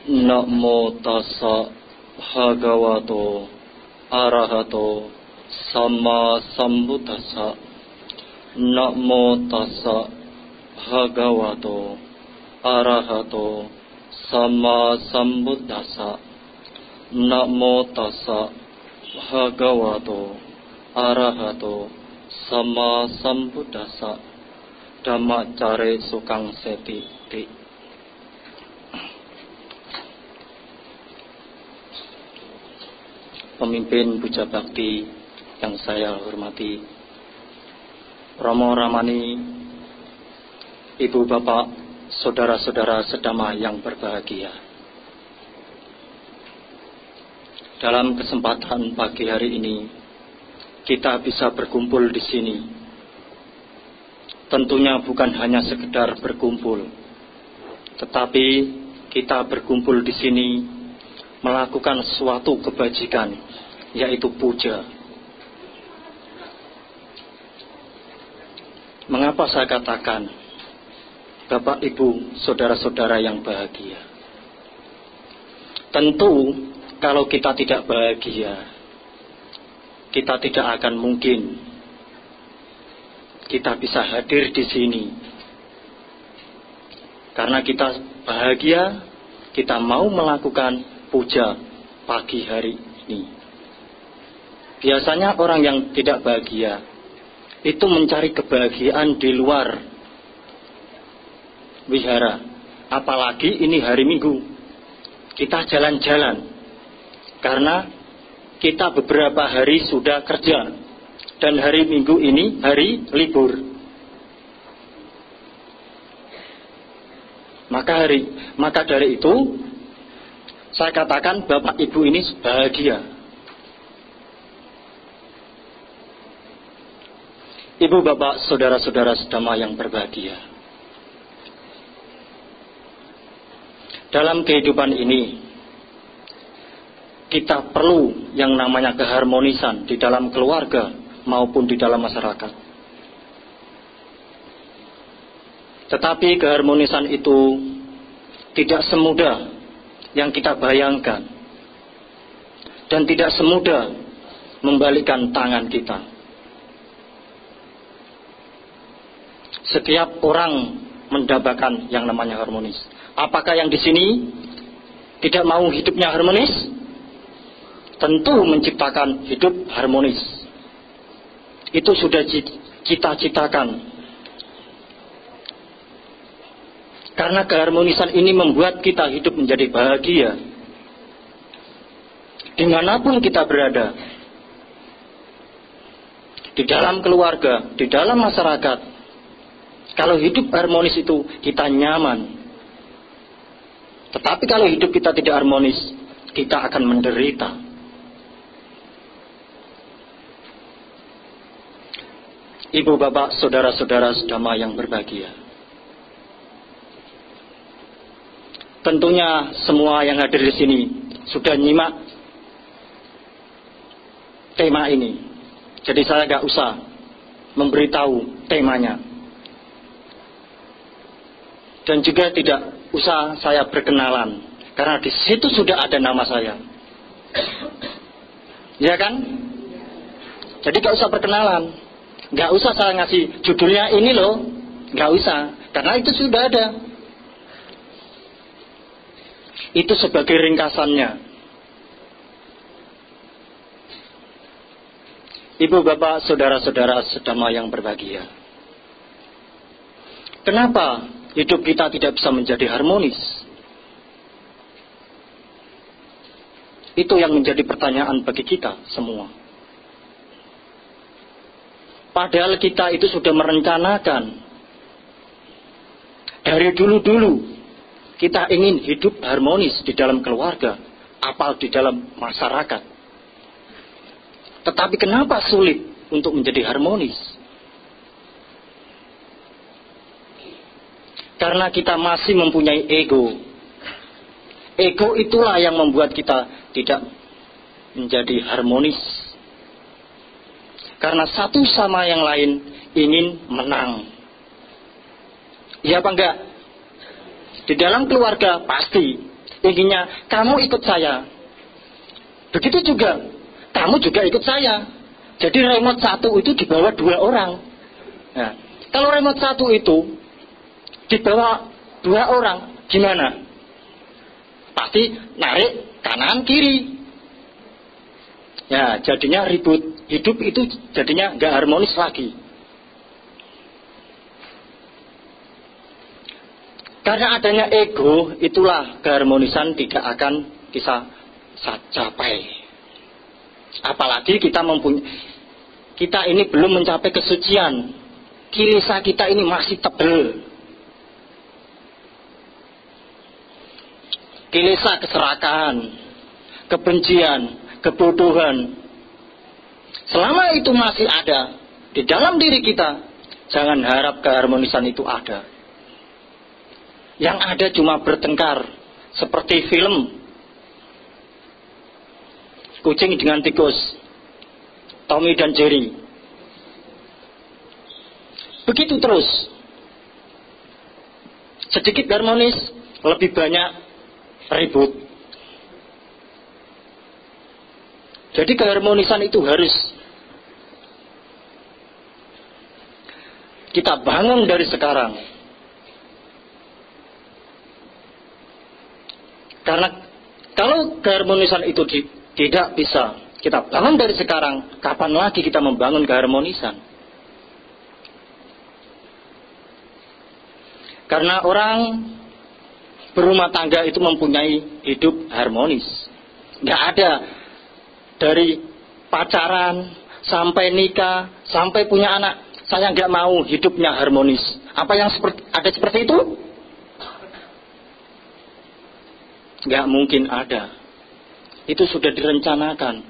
Namo tassa bhagavato arahato sama sambuddhassa. Namo tassa bhagavato arahato sama sambuddhassa. Namo tassa bhagavato arahato sama sambuddhassa. Dhammacare sukang seti. Pemimpin Puja Bakti yang saya hormati, Romo Ramani, Ibu Bapak, saudara-saudara sedama yang berbahagia. Dalam kesempatan pagi hari ini, kita bisa berkumpul di sini. Tentunya bukan hanya sekedar berkumpul, tetapi kita berkumpul di sini melakukan suatu kebajikan, yaitu puja. Mengapa saya katakan Bapak, Ibu, saudara-saudara yang bahagia? Tentu kalau kita tidak bahagia, kita tidak akan mungkin kita bisa hadir di sini. Karena kita bahagia, kita mau melakukan puja pagi hari ini. Biasanya orang yang tidak bahagia itu mencari kebahagiaan di luar wihara. Apalagi ini hari Minggu, kita jalan-jalan karena kita beberapa hari sudah kerja dan hari Minggu ini hari libur. Maka dari itu saya katakan Bapak Ibu ini bahagia. Ibu Bapak, saudara-saudara sedama yang berbahagia. Dalam kehidupan ini, kita perlu yang namanya keharmonisan di dalam keluarga maupun di dalam masyarakat. Tetapi keharmonisan itu tidak semudah yang kita bayangkan, dan tidak semudah membalikkan tangan kita. Setiap orang mendapatkan yang namanya harmonis. Apakah yang di sini tidak mau hidupnya harmonis? Tentu menciptakan hidup harmonis. Itu sudah cita-citakan. Karena keharmonisan ini membuat kita hidup menjadi bahagia. Dimanapun kita berada. Di dalam keluarga, di dalam masyarakat. Kalau hidup harmonis itu kita nyaman. Tetapi kalau hidup kita tidak harmonis, kita akan menderita. Ibu, Bapak, saudara-saudara sedama yang berbahagia. Tentunya semua yang hadir di sini sudah nyimak tema ini. Jadi saya gak usah memberitahu temanya. Dan juga tidak usah saya berkenalan, karena di situ sudah ada nama saya. Ya kan? Jadi gak usah perkenalan. Gak usah saya ngasih judulnya ini loh. Gak usah, karena itu sudah ada. Itu sebagai ringkasannya. Ibu, Bapak, saudara-saudara sedama yang berbahagia. Kenapa hidup kita tidak bisa menjadi harmonis? Itu yang menjadi pertanyaan bagi kita semua. Padahal kita itu sudah merencanakan. Dari dulu-dulu kita ingin hidup harmonis di dalam keluarga, apal di dalam masyarakat. Tetapi kenapa sulit untuk menjadi harmonis? Karena kita masih mempunyai ego. Ego itulah yang membuat kita tidak menjadi harmonis. Karena satu sama yang lain ingin menang. Iya apa enggak? Di dalam keluarga pasti inginnya kamu ikut saya. Begitu juga, kamu juga ikut saya. Jadi remote satu itu dibawa 2 orang. Nah, kalau remote satu itu dibawa 2 orang, gimana? Pasti narik kanan kiri. Ya, jadinya ribut. Hidup itu jadinya nggak harmonis lagi. Karena adanya ego, itulah keharmonisan tidak akan bisa capai. Apalagi kita ini belum mencapai kesucian. Kilesa kita ini masih tebal. Kilesa keserakahan, kebencian, kebodohan. Selama itu masih ada di dalam diri kita, jangan harap keharmonisan itu ada. Yang ada cuma bertengkar, seperti film kucing dengan tikus, Tommy dan Jerry. Begitu terus. Sedikit harmonis, lebih banyak ribut. Jadi keharmonisan itu harus kita bangun dari sekarang. Karena kalau keharmonisan itu tidak bisa kita bangun dari sekarang, kapan lagi kita membangun keharmonisan? Karena orang berumah tangga itu mempunyai hidup harmonis. Nggak ada dari pacaran sampai nikah sampai punya anak, saya nggak mau hidupnya harmonis. Apa yang ada seperti itu? Nggak mungkin ada. Itu sudah direncanakan.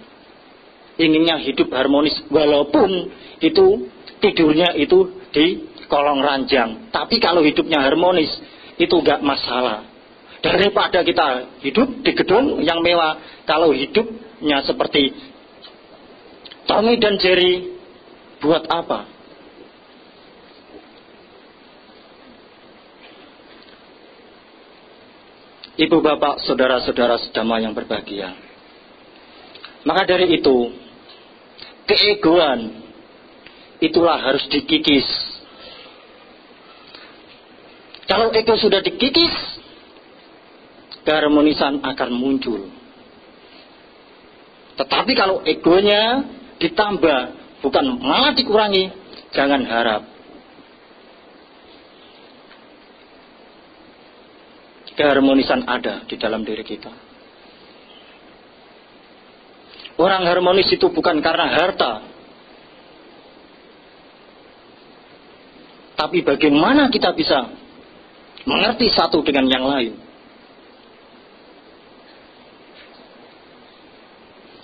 Inginnya hidup harmonis, walaupun itu tidurnya itu di kolong ranjang. Tapi kalau hidupnya harmonis, itu nggak masalah. Daripada kita hidup di gedung yang mewah, kalau hidupnya seperti Tommy dan Jerry, buat apa? Ibu bapak, saudara-saudara sedama yang berbahagia. Maka dari itu, keegoan itulah harus dikikis. Kalau ego sudah dikikis, keharmonisan akan muncul. Tetapi kalau egonya ditambah, bukan malah dikurangi, jangan harap. Keharmonisan ada di dalam diri kita. Orang harmonis itu bukan karena harta, tapi bagaimana kita bisa mengerti satu dengan yang lain.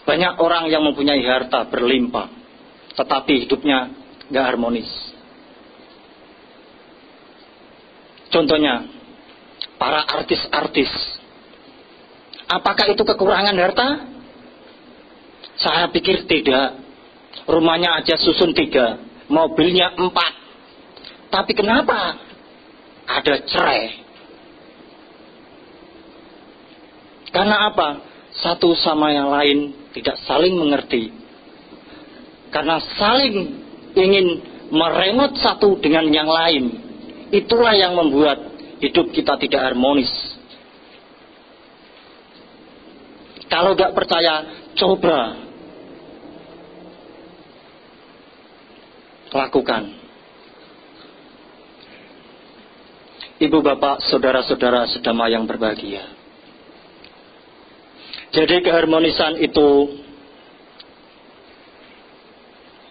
Banyak orang yang mempunyai harta berlimpah, tetapi hidupnya gak harmonis. Contohnya, para artis-artis. Apakah itu kekurangan harta? Saya pikir tidak. Rumahnya aja susun 3, mobilnya 4. Tapi kenapa ada cerai? Karena apa? Satu sama yang lain tidak saling mengerti. Karena saling ingin merenggut satu dengan yang lain. Itulah yang membuat hidup kita tidak harmonis. Kalau gak percaya, coba lakukan. Ibu bapak, saudara-saudara sedama yang berbahagia. Jadi keharmonisan itu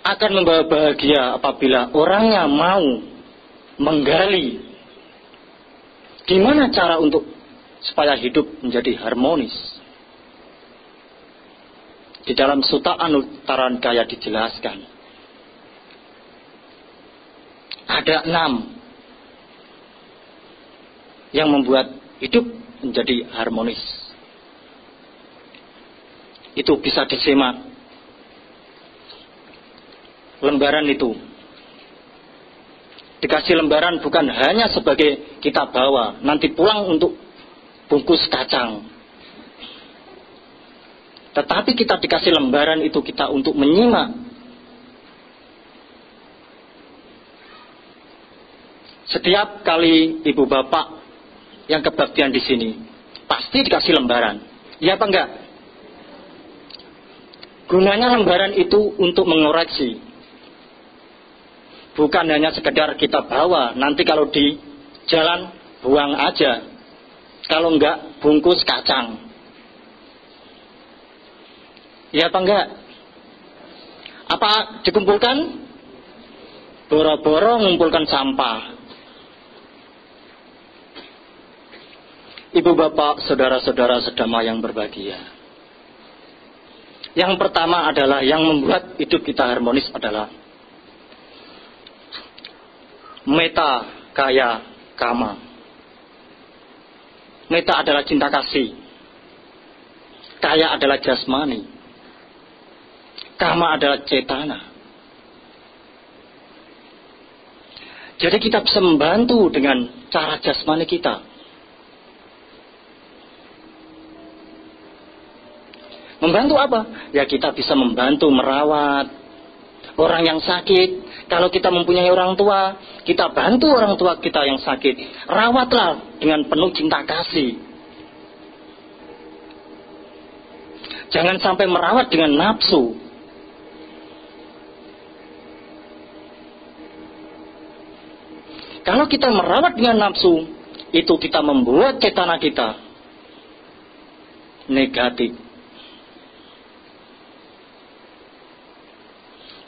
akan membawa bahagia apabila orangnya mau menggali gimana cara untuk supaya hidup menjadi harmonis. Di dalam Sutta Anuttara Nikaya dijelaskan. Ada 6 yang membuat hidup menjadi harmonis. Itu bisa disimak. Lembaran itu. Dikasih lembaran bukan hanya sebagai kita bawa, nanti pulang untuk bungkus kacang. Tetapi kita dikasih lembaran itu kita untuk menyimak. Setiap kali ibu bapak yang kebaktian di sini, pasti dikasih lembaran. Ya apa enggak? Gunanya lembaran itu untuk mengoreksi. Bukan hanya sekedar kita bawa, nanti kalau di jalan buang aja. Kalau enggak, bungkus kacang. Ya apa enggak? Apa dikumpulkan? Boro-boro mengumpulkan sampah. Ibu bapak, saudara-saudara sedama yang berbahagia. Yang pertama adalah yang membuat hidup kita harmonis adalah meta kaya kama. Meta adalah cinta kasih. Kaya adalah jasmani. Kama adalah cetana. Jadi kita bisa membantu dengan cara jasmani kita. Membantu apa? Ya kita bisa membantu merawat orang yang sakit. Kalau kita mempunyai orang tua, kita bantu orang tua kita yang sakit. Rawatlah dengan penuh cinta kasih. Jangan sampai merawat dengan nafsu. Kalau kita merawat dengan nafsu, itu kita membuat cetana kita negatif.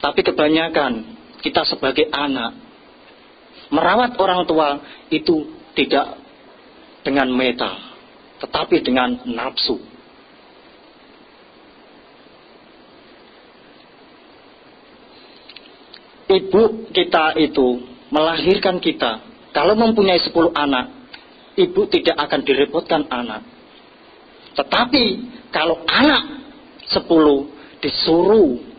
Tapi kebanyakan kita sebagai anak merawat orang tua itu tidak dengan meta, tetapi dengan nafsu. Ibu kita itu melahirkan kita. Kalau mempunyai 10 anak, ibu tidak akan direpotkan anak. Tetapi kalau anak 10 disuruh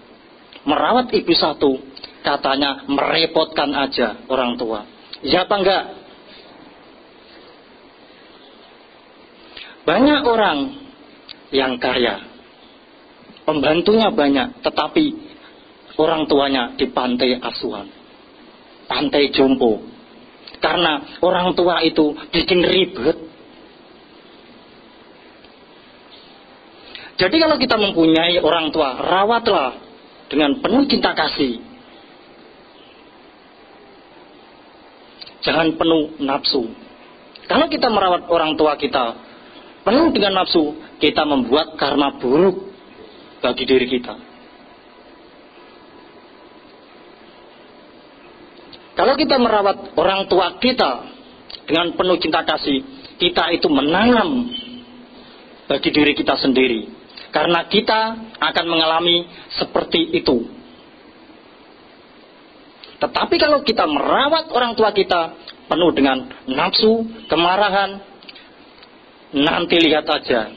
merawat ibu 1, katanya merepotkan aja orang tua. Ya apa enggak? Banyak orang yang kaya, pembantunya banyak, tetapi orang tuanya di pantai asuhan, pantai jompo. Karena orang tua itu bikin ribet. Jadi kalau kita mempunyai orang tua, rawatlah dengan penuh cinta kasih. Jangan penuh nafsu. Kalau kita merawat orang tua kita penuh dengan nafsu, kita membuat karma buruk bagi diri kita. Kalau kita merawat orang tua kita dengan penuh cinta kasih, kita itu menanam bagi diri kita sendiri. Karena kita akan mengalami seperti itu. Tetapi kalau kita merawat orang tua kita penuh dengan nafsu, kemarahan, nanti lihat aja.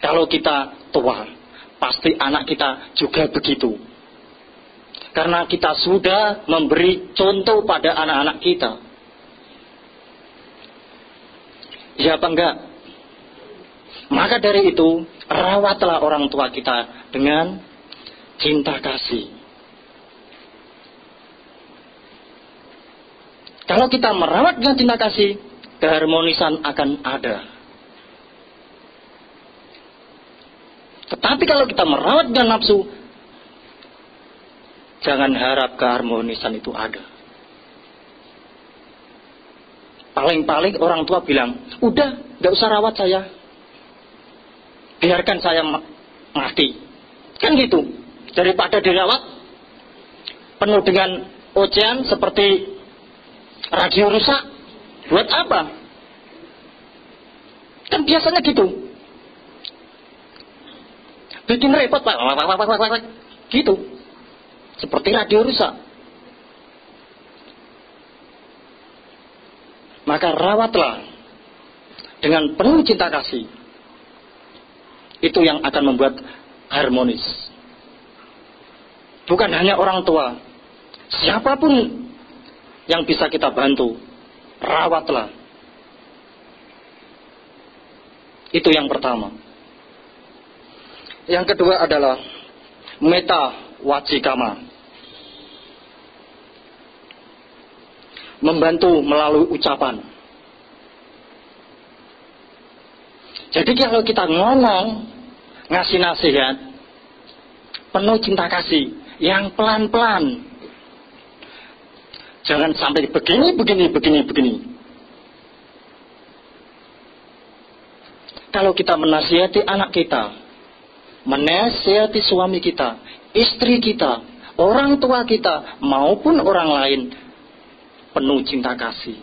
Kalau kita tua, pasti anak kita juga begitu. Karena kita sudah memberi contoh pada anak-anak kita. Ya apa enggak? Maka dari itu, rawatlah orang tua kita dengan cinta kasih. Kalau kita merawat dengan cinta kasih, keharmonisan akan ada. Tetapi kalau kita merawat dengan nafsu, jangan harap keharmonisan itu ada. Paling-paling orang tua bilang, udah, gak usah rawat saya. Biarkan saya mati. Kan gitu. Daripada dirawat penuh dengan ocehan seperti radio rusak. Buat apa? Kan biasanya gitu. Bikin repot Pak. Gitu. Seperti radio rusak. Maka rawatlah dengan penuh cinta kasih. Itu yang akan membuat harmonis. Bukan hanya orang tua. Siapapun yang bisa kita bantu, rawatlah. Itu yang pertama. Yang kedua adalah meta wacikama. Membantu melalui ucapan. Jadi kalau kita ngomong, ngasih nasihat, penuh cinta kasih, yang pelan-pelan. Jangan sampai begini. Kalau kita menasihati anak kita, menasihati suami kita, istri kita, orang tua kita, maupun orang lain, penuh cinta kasih.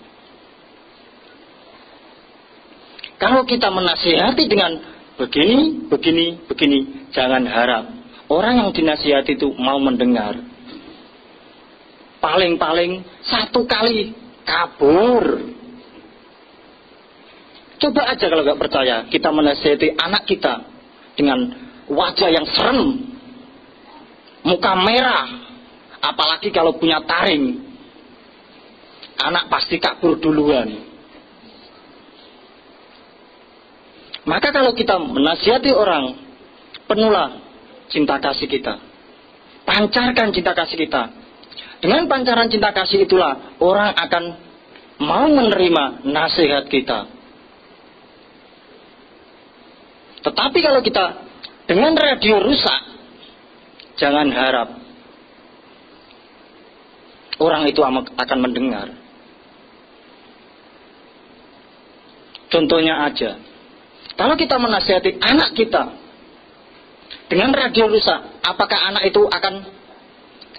Kalau kita menasihati dengan begini, jangan harap orang yang dinasihati itu mau mendengar. Paling-paling satu kali kabur. Coba aja kalau nggak percaya, kita menasihati anak kita dengan wajah yang serem, muka merah, apalagi kalau punya taring. Anak pasti kabur duluan. Maka kalau kita menasihati orang, penuhlah cinta kasih kita. Pancarkan cinta kasih kita. Dengan pancaran cinta kasih itulah orang akan mau menerima nasihat kita. Tetapi kalau kita dengan radio rusak, jangan harap orang itu akan mendengar. Contohnya aja, kalau kita menasihati anak kita dengan radio rusak, apakah anak itu akan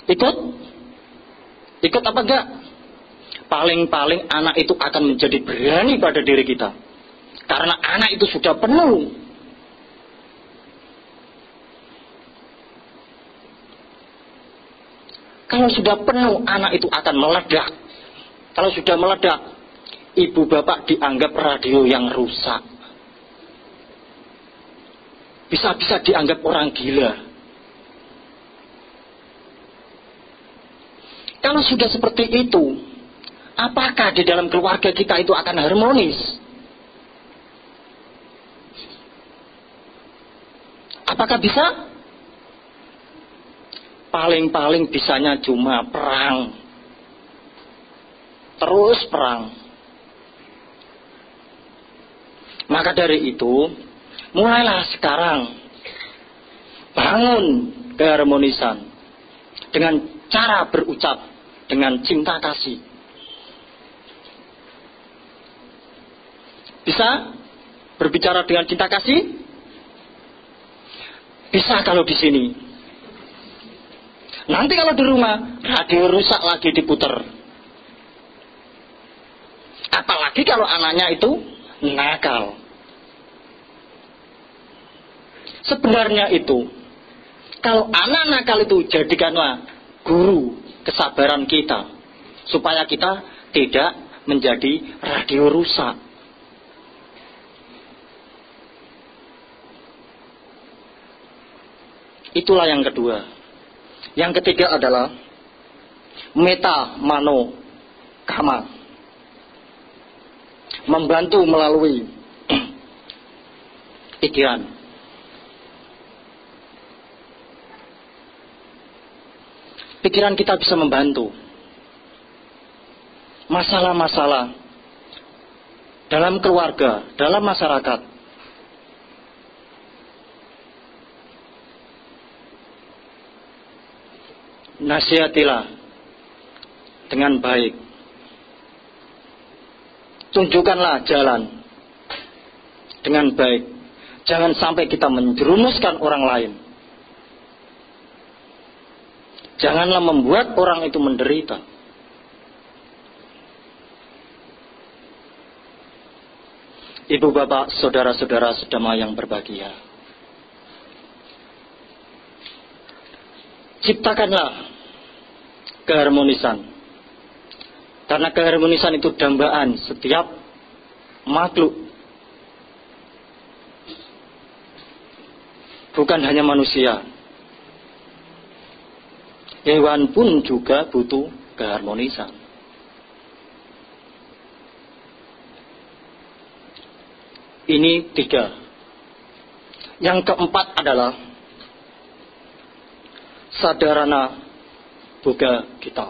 ikut? Ikut apa enggak? Paling-paling anak itu akan menjadi berani pada diri kita. Karena anak itu sudah penuh. Kalau sudah penuh, anak itu akan meledak. Kalau sudah meledak, ibu bapak dianggap radio yang rusak. Bisa-bisa dianggap orang gila. Kalau sudah seperti itu, apakah di dalam keluarga kita itu akan harmonis? Apakah bisa? Paling-paling bisanya cuma perang. Terus perang. Maka dari itu, mulailah sekarang bangun keharmonisan dengan cara berucap dengan cinta kasih. Bisa berbicara dengan cinta kasih? Bisa kalau di sini. Nanti kalau di rumah, radio rusak lagi diputer. Apalagi kalau anaknya itu nakal. Sebenarnya itu, kalau anak nakal itu jadikanlah guru kesabaran kita. Supaya kita tidak menjadi radio rusak. Itulah yang kedua. Yang ketiga adalah meta mano kama. Membantu melalui pikiran. Pikiran kita bisa membantu. Masalah-masalah dalam keluarga, dalam masyarakat. Nasihatilah dengan baik. Tunjukkanlah jalan dengan baik. Jangan sampai kita menjerumuskan orang lain. Janganlah membuat orang itu menderita. Ibu bapak, saudara-saudara sedema yang berbahagia. Ciptakanlah keharmonisan. Karena keharmonisan itu dambaan setiap makhluk. Bukan hanya manusia. Hewan pun juga butuh keharmonisan. Ini 3. Yang keempat adalah sadarana boga kita.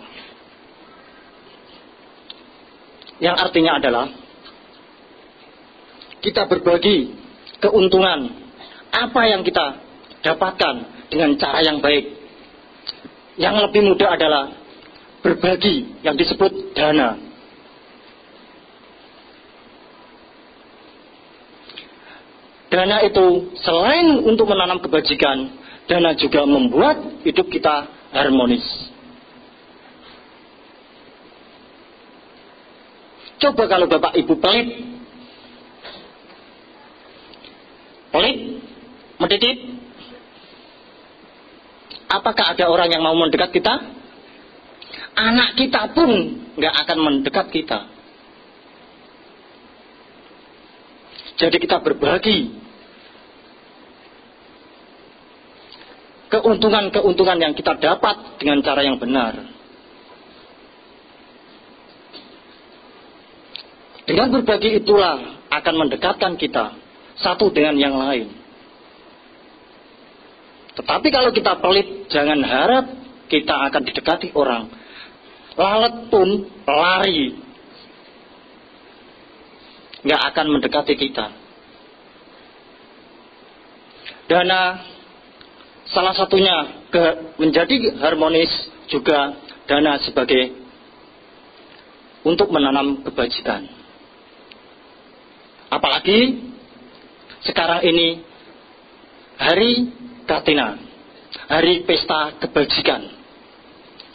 Yang artinya adalah kita berbagi keuntungan apa yang kita dapatkan dengan cara yang baik. Yang lebih mudah adalah berbagi yang disebut dana. Dana itu selain untuk menanam kebajikan, dana juga membuat hidup kita harmonis. Coba kalau Bapak Ibu pelit, mendidik, apakah ada orang yang mau mendekat kita? Anak kita pun nggak akan mendekat kita. Jadi kita berbagi keuntungan-keuntungan yang kita dapat dengan cara yang benar. Dengan berbagi itulah akan mendekatkan kita satu dengan yang lain. Tetapi kalau kita pelit, jangan harap kita akan didekati orang. Lalat pun lari, nggak akan mendekati kita. Dana salah satunya menjadi harmonis juga dana sebagai untuk menanam kebajikan. Apalagi sekarang ini hari Katina, hari pesta kebajikan.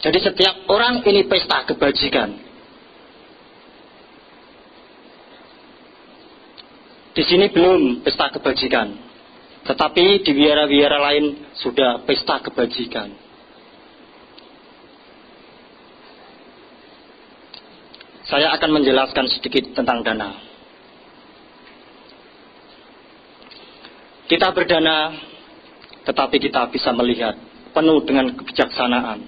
Jadi setiap orang ini pesta kebajikan. Di sini belum pesta kebajikan, tetapi di wihara-wihara lain sudah pesta kebajikan. Saya akan menjelaskan sedikit tentang dana. Kita berdana, tetapi kita bisa melihat penuh dengan kebijaksanaan.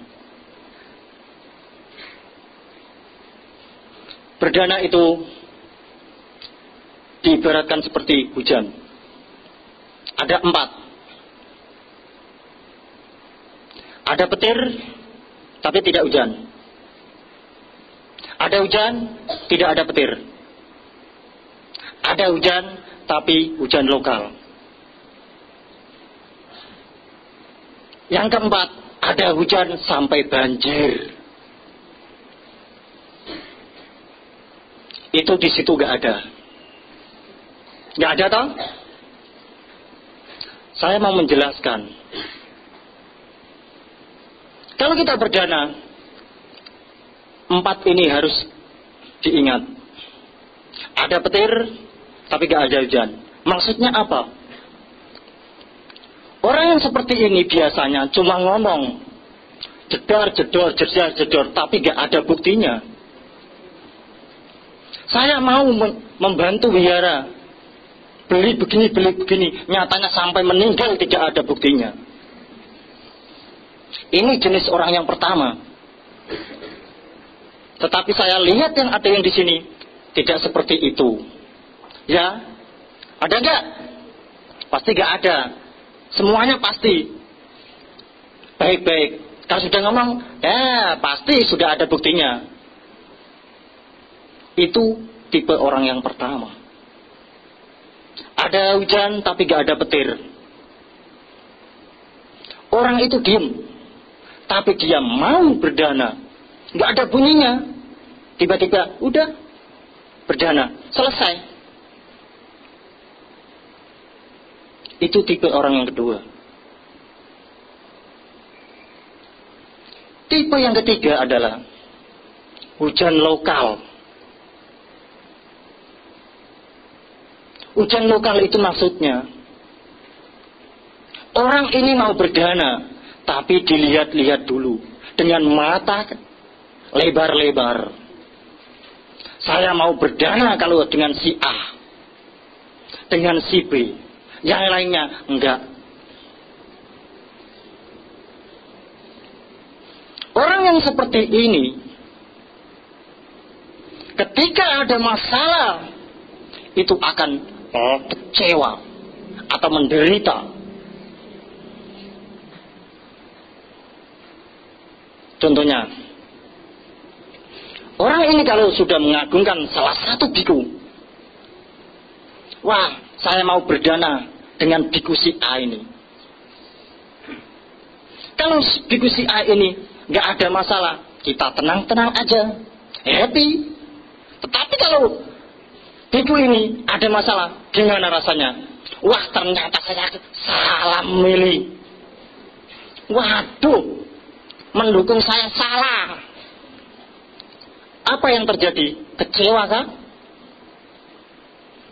Berdana itu diibaratkan seperti hujan. Ada 4. Ada petir, tapi tidak hujan. Ada hujan, tidak ada petir. Ada hujan, tapi hujan lokal. Yang keempat, ada hujan sampai banjir. Itu di situ nggak ada. Nggak ada toh? Saya mau menjelaskan. Kalau kita berdana, 4 ini harus diingat. Ada petir, tapi nggak ada hujan. Maksudnya apa? Orang yang seperti ini biasanya cuma ngomong jedor, tapi nggak ada buktinya. Saya mau membantu wihara, beli begini, nyatanya sampai meninggal tidak ada buktinya. Ini jenis orang yang pertama. Tetapi saya lihat yang ada yang di sini tidak seperti itu. Ya, ada nggak? Pasti nggak ada. Semuanya pasti baik-baik. Kalau sudah ngomong, ya pasti sudah ada buktinya. Itu tipe orang yang pertama. Ada hujan tapi gak ada petir. Orang itu diem, tapi dia mau berdana. Gak ada bunyinya. Tiba-tiba udah berdana, selesai. Itu tipe orang yang kedua. Tipe yang ketiga adalah hujan lokal. Hujan lokal itu maksudnya orang ini mau berdana, tapi dilihat-lihat dulu dengan mata lebar-lebar. Saya mau berdana kalau dengan si A, dengan si B, yang lainnya enggak. Orang yang seperti ini, ketika ada masalah, itu akan kecewa atau menderita. Contohnya, orang ini kalau sudah mengagungkan salah satu biku, wah, saya mau berdana dengan biku si A ini. Kalau biku si A ini nggak ada masalah, kita tenang-tenang aja, happy. Tetapi kalau biku ini ada masalah, gimana rasanya? Wah, ternyata saya salah milih. Waduh, mendukung saya salah. Apa yang terjadi? Kecewa kan?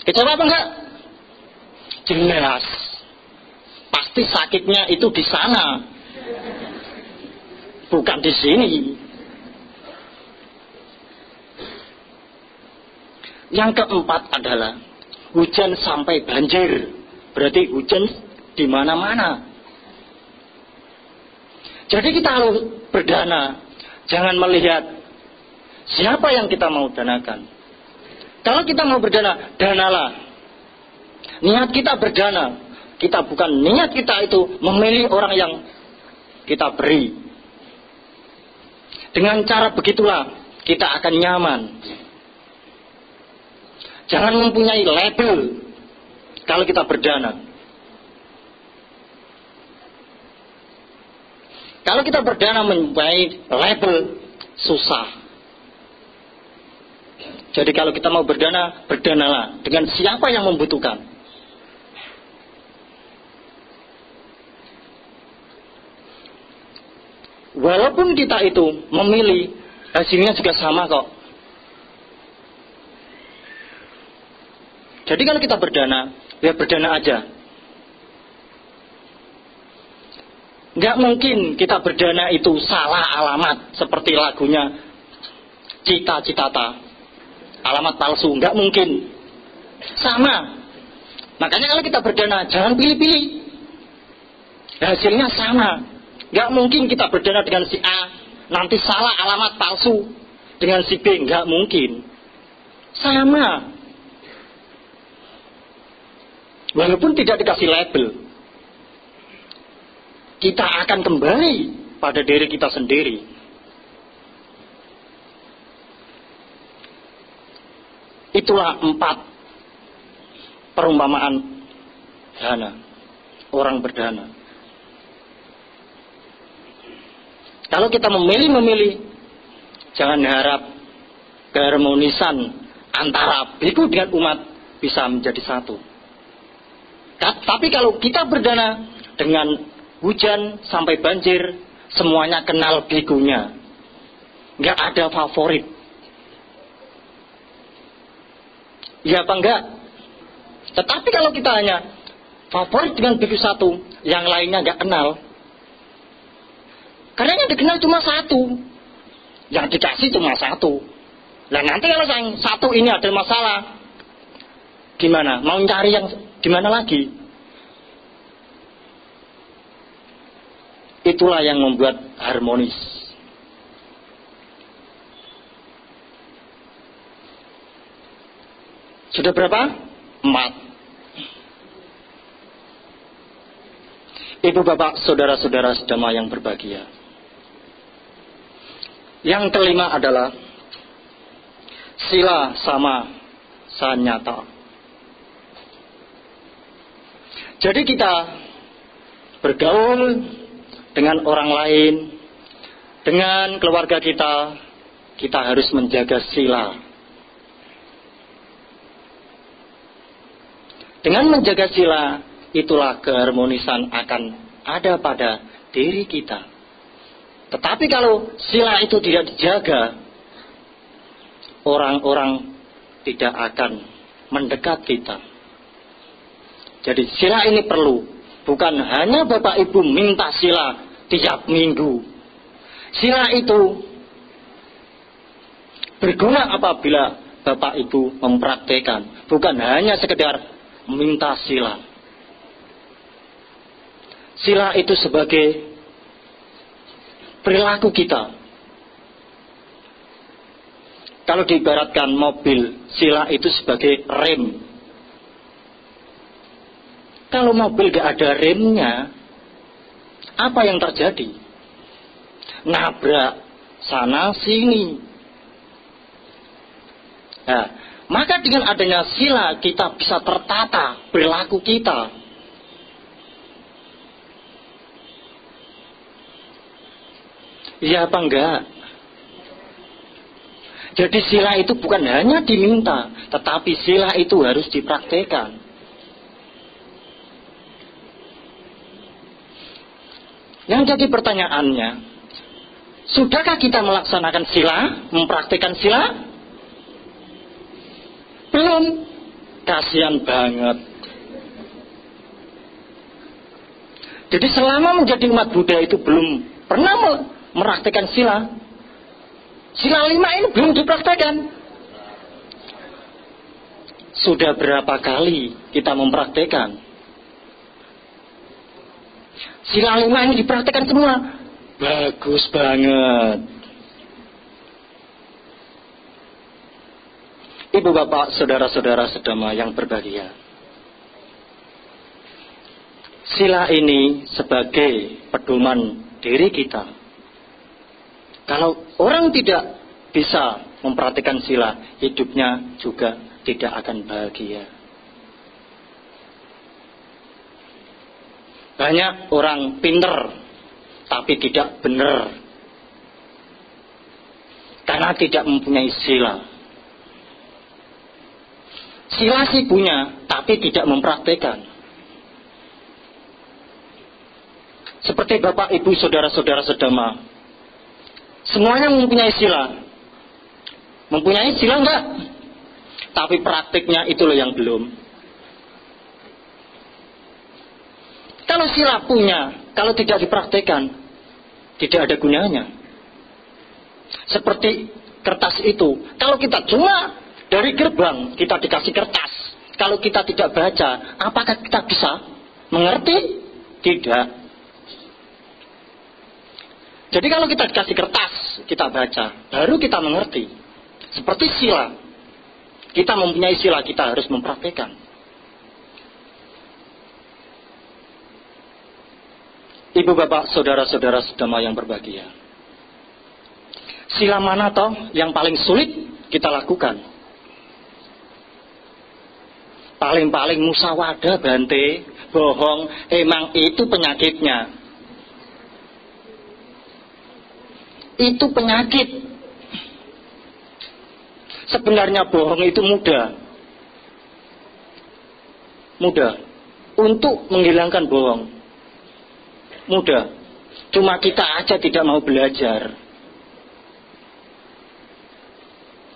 Kecewa apa enggak? Jelas. Pasti sakitnya itu di sana, bukan di sini. Yang keempat adalah hujan sampai banjir. Berarti hujan di mana-mana. Jadi kita harus berdana. Jangan melihat siapa yang kita mau danakan. Kalau kita mau berdana, danalah. Niat kita berdana. Kita bukan niat kita itu memilih orang yang kita beri. Dengan cara begitulah kita akan nyaman. Jangan mempunyai label kalau kita berdana. Kalau kita berdana mempunyai label, susah. Jadi kalau kita mau berdana, berdanalah dengan siapa yang membutuhkan. Walaupun kita itu memilih, hasilnya juga sama kok. Jadi kalau kita berdana, ya berdana aja. Nggak mungkin kita berdana itu salah alamat, seperti lagunya Cita-Citata. Alamat palsu, nggak mungkin. Sama. Makanya kalau kita berdana, jangan pilih-pilih. Hasilnya sama. Nggak mungkin kita berdana dengan si A, nanti salah alamat palsu. Dengan si B, nggak mungkin. Sama. Walaupun tidak dikasih label, kita akan kembali pada diri kita sendiri. Itulah 4 perumpamaan dana, orang berdana. Kalau kita memilih, jangan harap keharmonisan antara biku dengan umat bisa menjadi satu. Tapi kalau kita berdana dengan hujan sampai banjir, semuanya kenal bikunya. Nggak ada favorit. Ya apa enggak? Tetapi kalau kita hanya favorit dengan biku satu, yang lainnya nggak kenal. Karena yang dikenal cuma satu, yang dikasih cuma satu. Nah nanti kalau yang satu ini ada masalah, gimana? Mau cari yang gimana lagi? Itulah yang membuat harmonis. Sudah berapa? 4. Ibu bapak, saudara-saudara sedema yang berbahagia. Yang kelima adalah sila sama sanyata. Jadi kita bergaul dengan orang lain, dengan keluarga kita, kita harus menjaga sila. Dengan menjaga sila, itulah keharmonisan akan ada pada diri kita. Tetapi kalau sila itu tidak dijaga, orang-orang tidak akan mendekat kita. Jadi sila ini perlu. Bukan hanya Bapak Ibu minta sila tiap minggu. Sila itu berguna apabila Bapak Ibu mempraktekkan. Bukan hanya sekedar minta sila. Sila itu sebagai perilaku kita. Kalau diibaratkan mobil, sila itu sebagai rem. Kalau mobil gak ada remnya, apa yang terjadi? Nabrak sana sini. Nah, maka dengan adanya sila kita bisa tertata perilaku kita. Iya apa enggak? Jadi sila itu bukan hanya diminta, tetapi sila itu harus dipraktekkan. Yang jadi pertanyaannya, sudahkah kita melaksanakan sila, mempraktekkan sila? Belum. Kasihan banget. Jadi selama menjadi umat Buddha itu belum pernah mempraktekkan sila. Sila 5 ini belum dipraktekkan. Sudah berapa kali kita mempraktekkan? Sila 5 ini dipraktekkan semua. Bagus banget. Ibu bapak, saudara-saudara sedama yang berbahagia. Sila ini sebagai pedoman diri kita. Kalau orang tidak bisa mempraktikkan sila, hidupnya juga tidak akan bahagia. Banyak orang pinter, tapi tidak benar. Karena tidak mempunyai sila. Sila sih punya, tapi tidak mempraktikkan. Seperti bapak, ibu, saudara-saudara sedama. Semuanya mempunyai sila. Mempunyai sila enggak? Tapi praktiknya itu loh yang belum. Kalau sila punya, kalau tidak dipraktikkan, tidak ada gunanya. Seperti kertas itu. Kalau kita cuma dari gerbang, kita dikasih kertas. Kalau kita tidak baca, apakah kita bisa mengerti? Tidak. Jadi kalau kita dikasih kertas, kita baca, baru kita mengerti. Seperti sila. Kita mempunyai sila, kita harus mempraktikkan. Ibu bapak, saudara-saudara sedama yang berbahagia. Sila mana toh yang paling sulit kita lakukan? Paling-paling musawadah, Bante, bohong, emang itu penyakitnya. Itu penyakit. Sebenarnya bohong itu mudah. Mudah. Untuk menghilangkan bohong. Mudah. Cuma kita aja tidak mau belajar.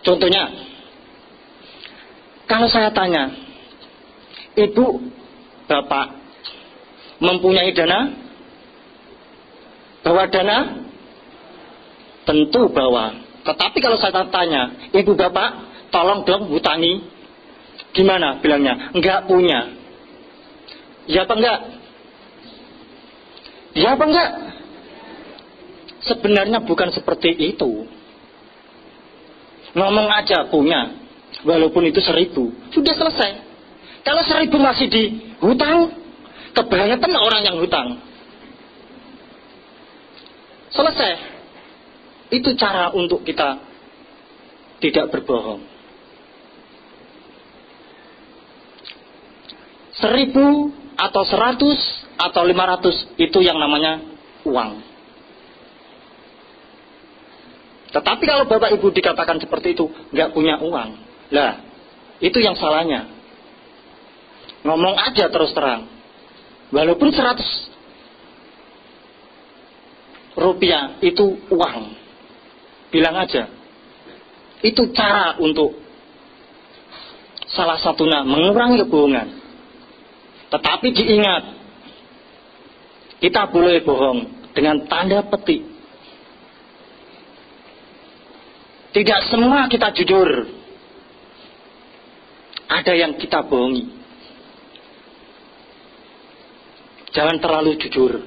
Contohnya, kalau saya tanya, ibu, bapak, mempunyai dana? Bawa dana? Tentu bawa. Tetapi kalau saya tanya, ibu bapak, tolong dong hutangi. Gimana bilangnya? Enggak punya. Ya apa enggak? Ya apa enggak? Sebenarnya bukan seperti itu. Ngomong aja punya. Walaupun itu 1.000. Sudah selesai. Kalau 1.000 masih dihutang, kebanyakan orang yang hutang. Selesai. Itu cara untuk kita tidak berbohong. 1.000 atau 100 atau 500 itu yang namanya uang. Tetapi kalau bapak ibu dikatakan seperti itu, nggak punya uang, lah itu yang salahnya. Ngomong aja terus terang, walaupun 100 rupiah itu uang. Bilang aja. Itu cara untuk salah satunya mengurangi kebohongan. Tetapi diingat, kita boleh bohong dengan tanda petik. Tidak semua kita jujur. Ada yang kita bohongi. Jangan terlalu jujur.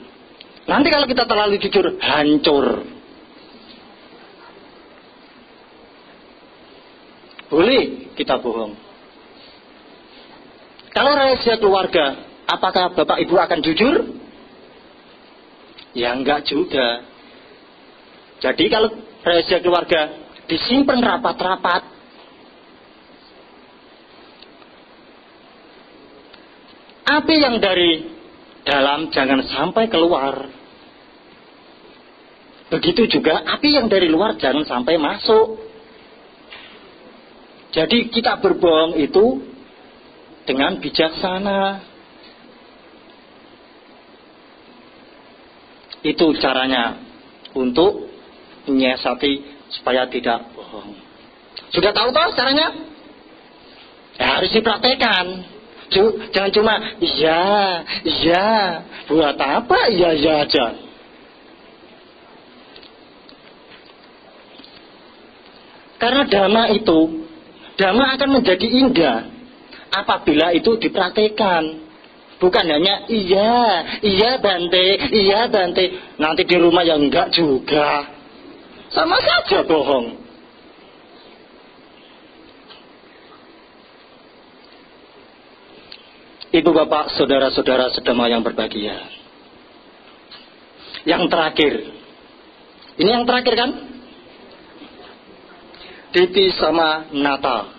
Nanti kalau kita terlalu jujur, hancur. Boleh kita bohong. Kalau rahasia keluarga, apakah Bapak Ibu akan jujur? Ya enggak juga. Jadi kalau rahasia keluarga disimpan rapat-rapat, api yang dari dalam jangan sampai keluar. Begitu juga api yang dari luar jangan sampai masuk. Jadi kita berbohong itu dengan bijaksana. Itu caranya untuk menyiasati supaya tidak bohong. Sudah tahu toh caranya? Ya, harus dipraktekkan. Jangan cuma iya, buat apa iya aja. Karena dhamma akan menjadi indah apabila itu dipraktekkan. Bukan hanya iya Bante, nanti di rumah ya enggak juga. Sama saja bohong. Ibu bapak, saudara-saudara sedema yang berbahagia. Yang terakhir. Ini yang terakhir kan? Diti sama Natal.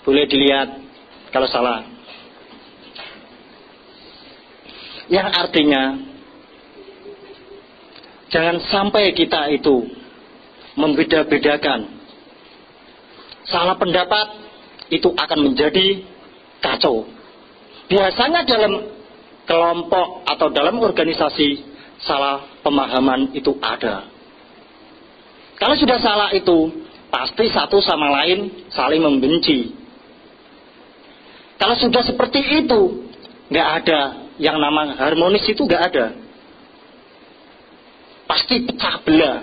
Boleh dilihat kalau salah. Yang artinya jangan sampai kita itu membeda-bedakan. Salah pendapat itu akan menjadi kacau. Biasanya dalam kelompok atau dalam organisasi salah pemahaman itu ada. Kalau sudah salah itu pasti satu sama lain saling membenci. Kalau sudah seperti itu nggak ada yang namanya harmonis, itu nggak ada. Pasti pecah belah.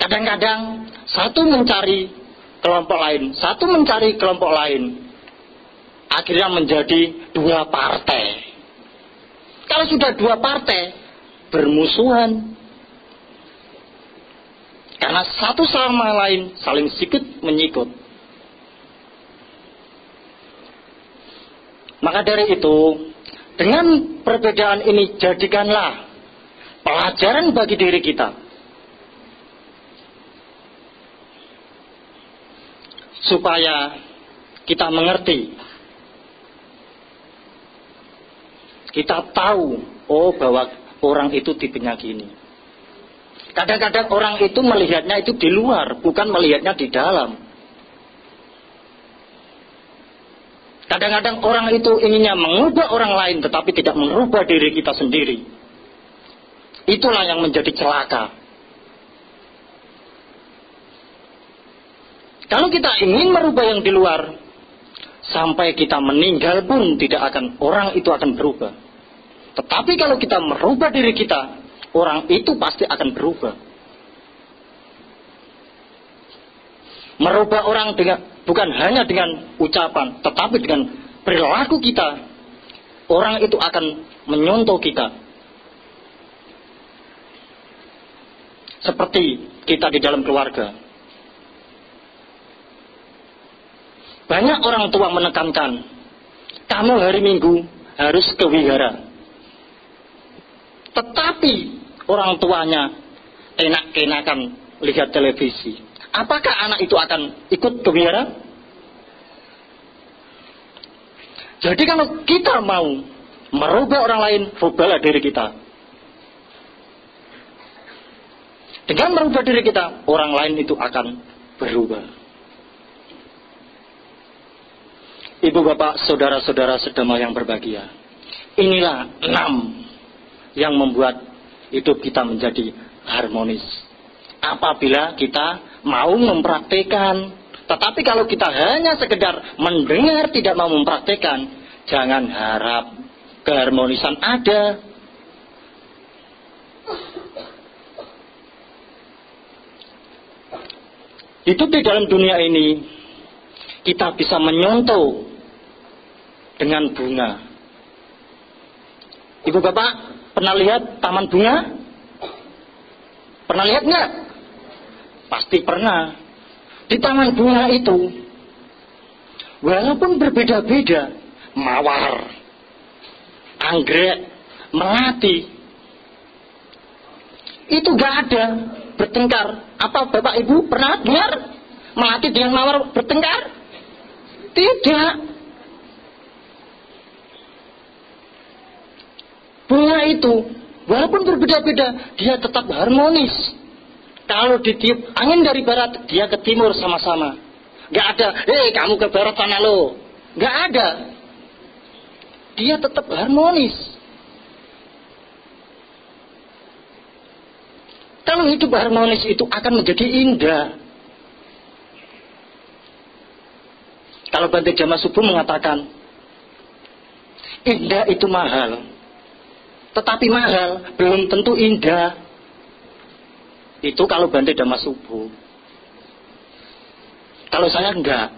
Kadang-kadang satu mencari kelompok lain, satu mencari kelompok lain. Akhirnya menjadi dua partai. Kalau sudah dua partai bermusuhan, karena satu sama lain saling sikut menyikut. Maka dari itu, dengan perbedaan ini jadikanlah pelajaran bagi diri kita. Supaya kita mengerti. Kita tahu, oh bahwa orang itu tipenya gini. Kadang-kadang orang itu melihatnya itu di luar, bukan melihatnya di dalam. Kadang-kadang orang itu inginnya mengubah orang lain, tetapi tidak merubah diri kita sendiri. Itulah yang menjadi celaka. Kalau kita ingin merubah yang di luar, sampai kita meninggal pun tidak akan, orang itu akan berubah. Tetapi kalau kita merubah diri kita, orang itu pasti akan berubah. Merubah orang dengan, bukan hanya dengan ucapan, tetapi dengan perilaku kita. Orang itu akan menyontoh kita. Seperti kita di dalam keluarga. Banyak orang tua menekankan, kamu hari Minggu harus ke wihara. Tetapi orang tuanya enak-enakan lihat televisi. Apakah anak itu akan ikut ke wihara? Jadi kalau kita mau merubah orang lain, rubahlah diri kita. Dengan merubah diri kita, orang lain itu akan berubah. Ibu bapak, saudara-saudara sedema yang berbahagia. Inilah 6 yang membuat hidup kita menjadi harmonis. Apabila kita mau mempraktikkan. Tetapi kalau kita hanya sekedar mendengar tidak mau mempraktikkan, jangan harap keharmonisan ada. Hidup di dalam dunia ini, kita bisa menyontoh dengan bunga. Ibu bapak pernah lihat taman bunga? Pernah lihat nggak? Pasti pernah. Di taman bunga itu Walaupun berbeda-beda, mawar, anggrek, melati, itu gak ada bertengkar. Apa Bapak Ibu pernah dengar melati dengan mawar bertengkar? Tidak. Bunga itu walaupun berbeda-beda, dia tetap harmonis. Kalau ditiup angin dari barat, dia ke timur sama-sama. Gak ada, kamu ke barat sana lo. Gak ada. Dia tetap harmonis. Kalau hidup harmonis itu akan menjadi indah. Kalau Bante Dhamma Subhu mengatakan, indah itu mahal. Tetapi mahal belum tentu indah. Itu kalau Bante Dhamma Subhu. Kalau saya enggak.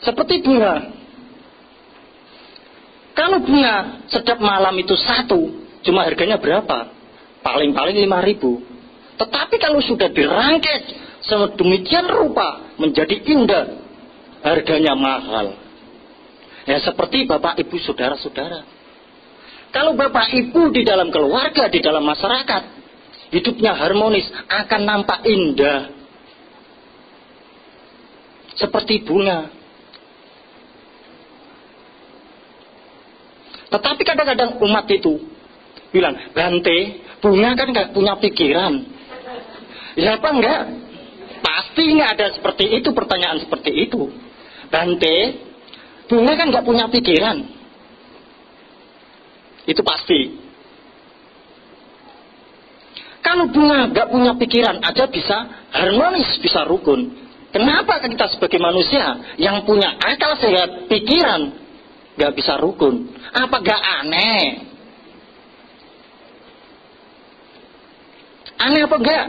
Seperti bunga. Kalau bunga setiap malam itu satu, cuma harganya berapa? Paling-paling 5.000. Tetapi kalau sudah dirangkai sedemikian rupa menjadi indah, harganya mahal. Ya seperti Bapak Ibu saudara-saudara. Kalau Bapak Ibu di dalam keluarga, di dalam masyarakat, hidupnya harmonis, akan nampak indah. Seperti bunga. Tetapi kadang-kadang umat itu bilang, Bante, bunga kan gak punya pikiran. Ya apa enggak? Pasti nggak ada seperti itu, pertanyaan seperti itu. Bante, bunga kan nggak punya pikiran. Itu pasti. Kalau bunga nggak punya pikiran aja bisa harmonis, bisa rukun. Kenapa kita sebagai manusia yang punya akal sehat, pikiran, nggak bisa rukun? Apa nggak aneh? Aneh apa enggak?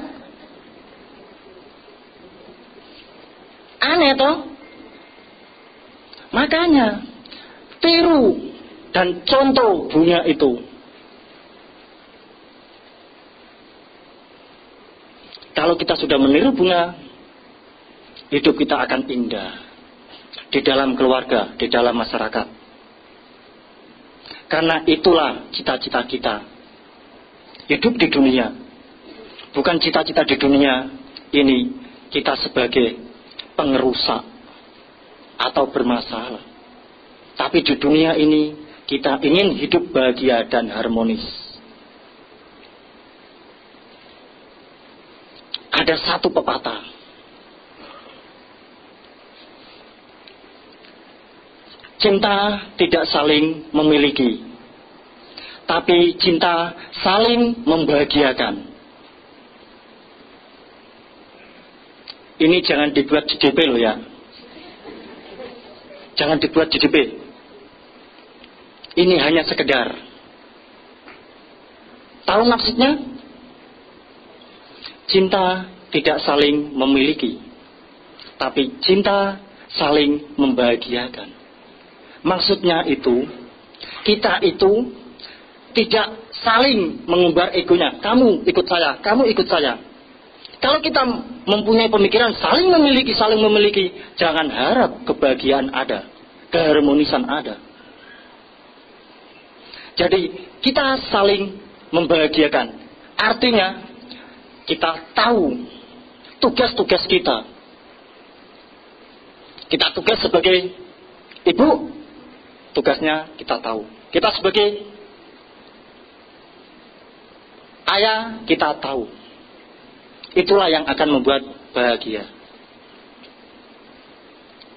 Aneh toh? Makanya tiru dan contoh bunga itu. Kalau kita sudah meniru bunga, hidup kita akan indah di dalam keluarga, di dalam masyarakat. Karena itulah cita-cita kita. Hidup di dunia. Bukan cita-cita di dunia ini kita sebagai pengerusak atau bermasalah. Tapi di dunia ini kita ingin hidup bahagia dan harmonis. Ada satu pepatah. Cinta tidak saling memiliki, tapi cinta saling membahagiakan. Ini jangan dibuat di DP loh ya. Jangan dibuat di DP. Ini hanya sekedar. Tahu maksudnya? Cinta tidak saling memiliki, tapi cinta saling membahagiakan. Maksudnya itu, kita itu tidak saling mengumbar egonya. Kamu ikut saya, kamu ikut saya. Kalau kita mempunyai pemikiran saling memiliki, jangan harap kebahagiaan ada, keharmonisan ada. Jadi kita saling membahagiakan. Artinya kita tahu tugas-tugas kita. Kita tugas sebagai ibu, tugasnya kita tahu. Kita sebagai ayah, kita tahu. Itulah yang akan membuat bahagia.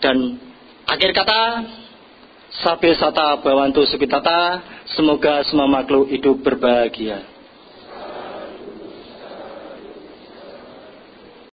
Dan akhir kata, Sabe Sata Bhavantu Sukhitata, semoga semua makhluk hidup berbahagia.